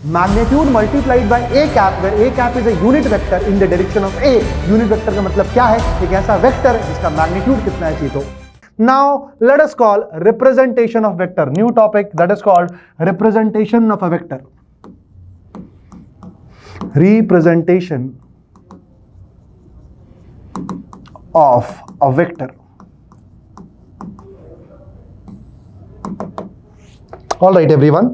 Magnitude multiplied by a cap, where a cap is a unit vector in the direction of a. Unit vector का मतलब क्या है? एक ऐसा vector है जिसका मैग्नीट्यूड कितना है चाहिए। तो now let us call representation of vector, new topic that is called representation of a vector. Representation of a vector. All right everyone,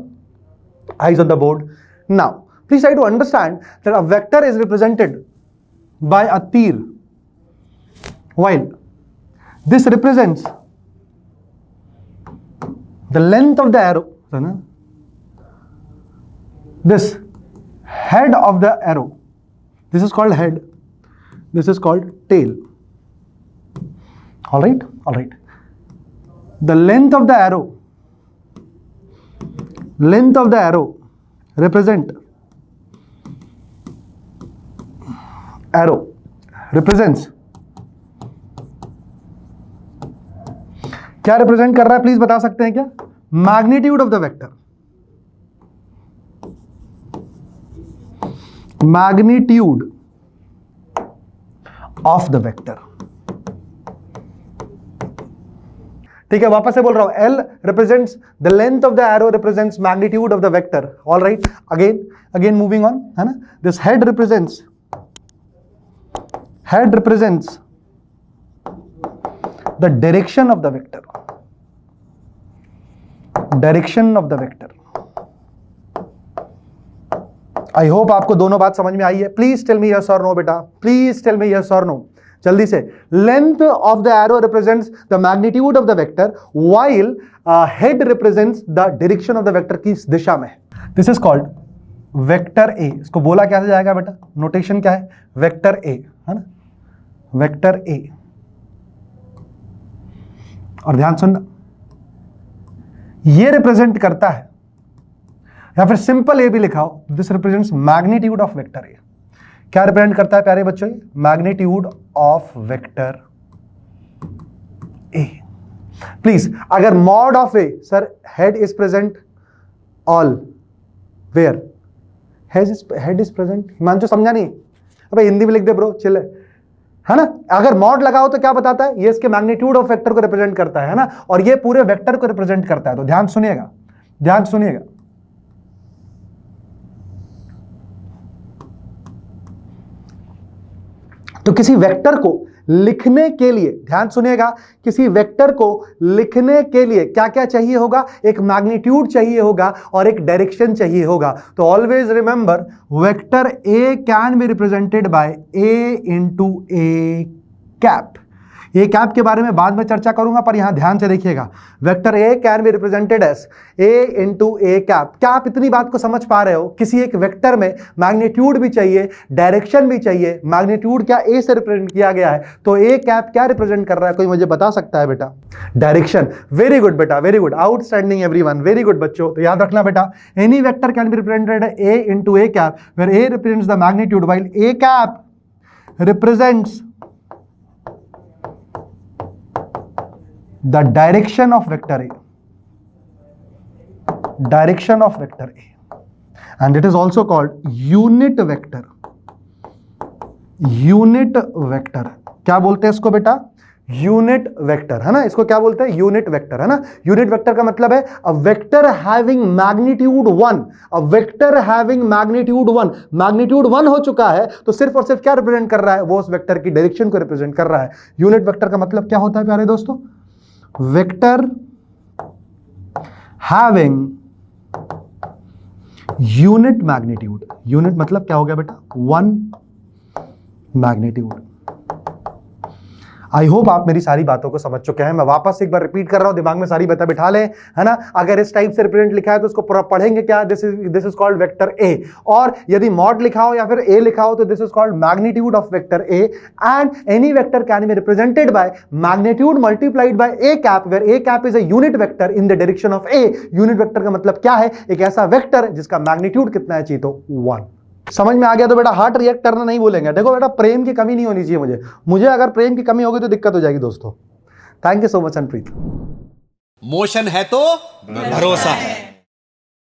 eyes on the board. Now please try to understand that a vector is represented by a tir, while this represents the length of the arrow. This head of the arrow, this is called head, this is called tail. All right, all right. The length of the arrow, length of the arrow represent, arrow represents, क्या represent कर रहा है please बता सकते हैं क्या? Magnitude of the vector, magnitude of the vector. ठीक है, वापस से बोल रहा हूं, L represents the length of the arrow, represents magnitude of the vector. All right, again moving on, है ना। This head represents the direction of the vector, direction of the vector. I hope आपको दोनों बात समझ में आई है। Please tell me yes और no बेटा, प्लीज टेल मी यस और नो, जल्दी से। Length of the arrow represents the magnitude of the vector, while head represents the direction of the vector, किस दिशा में। This is called vector A. इसको बोला कैसे जाएगा बेटा? नोटेशन क्या है? वेक्टर ए, है ना, वेक्टर ए। और ध्यान सुनना, ये रिप्रेजेंट करता है, या फिर सिंपल ए भी लिखाओ, this represents magnitude of vector A. क्या रिप्रेजेंट करता है प्यारे बच्चों? Magnitude of vector A. Please, अगर mod of A, sir head is present all where, head is present, Himanshu समझा नहीं? अबे हिंदी में लिख दे ब्रो, चिल है ना। अगर मॉड लगाओ तो क्या बताता है? ये इसके मैग्नीट्यूड ऑफ वेक्टर को रिप्रेजेंट करता है ना, और ये पूरे वेक्टर को रिप्रेजेंट करता है। तो ध्यान सुनिएगा, ध्यान सुनिएगा। तो किसी वेक्टर को लिखने के लिए, ध्यान सुनिएगा, किसी वेक्टर को लिखने के लिए क्या क्या चाहिए होगा? एक मैग्नीट्यूड चाहिए होगा और एक डायरेक्शन चाहिए होगा। तो always remember, vector a can be represented bye A into a cap. A cap के बारे में बाद में चर्चा करूंगा, पर यहां ध्यान से देखिएगा, vector a can be represented as a into a cap. क्या आप इतनी बात को समझ पा रहे हो? किसी एक वेक्टर में मैग्नीट्यूड भी चाहिए, डायरेक्शन भी चाहिए। मैग्नीट्यूड क्या ए से रिप्रेजेंट किया गया है, तो ए कैप क्या रिप्रेजेंट कर रहा है? कोई मुझे बता सकता है बेटा? डायरेक्शन। वेरी गुड बेटा, very good, outstanding everyone, very good बच्चों। तो याद रखना बेटा, any vector can be represented a into a cap, where a represents the magnitude while a cap represents the direction of vector A, direction of vector A, and it is also called unit vector, unit vector। क्या बोलते हैं इसको बेटा? Unit vector, है ना। इसको क्या बोलते हैं? यूनिट वेक्टर, है ना। यूनिट वेक्टर का मतलब है a vector having magnitude 1, a vector having magnitude 1। Magnitude 1 हो चुका है तो सिर्फ और सिर्फ क्या रिप्रेजेंट कर रहा है? वो उस वेक्टर की डायरेक्शन को रिप्रेजेंट कर रहा है। यूनिट वेक्टर का मतलब क्या होता है प्यारे दोस्तों? Vector having unit magnitude. Unit मतलब क्या हो गया बेटा? 1 मैग्नीट्यूड। आई होप आप मेरी सारी बातों को समझ चुके हैं। मैं वापस एक बार रिपीट कर रहा हूं, दिमाग में सारी बातें बिठा लें, है ना। अगर इस टाइप से रिप्रेजेंट लिखा है तो उसको पढ़ेंगे क्या? This is called vector A. और यदि मॉड लिखा हो या फिर ए लिखा हो तो this is called magnitude of vector a. And any vector can be represented by magnitude multiplied by a cap, where a cap is a unit vector in the direction of a. Unit vector का मतलब क्या है? एक ऐसा vector जिसका magnitude कितना है चाहिए? तो 1। समझ में आ गया? तो बेटा हार्ट रिएक्ट करना नहीं बोलेंगे। देखो बेटा, प्रेम की कमी नहीं होनी चाहिए मुझे अगर प्रेम की कमी होगी तो दिक्कत हो जाएगी दोस्तों। Thank you so much Anpreet. Motion है तो भरोसा है।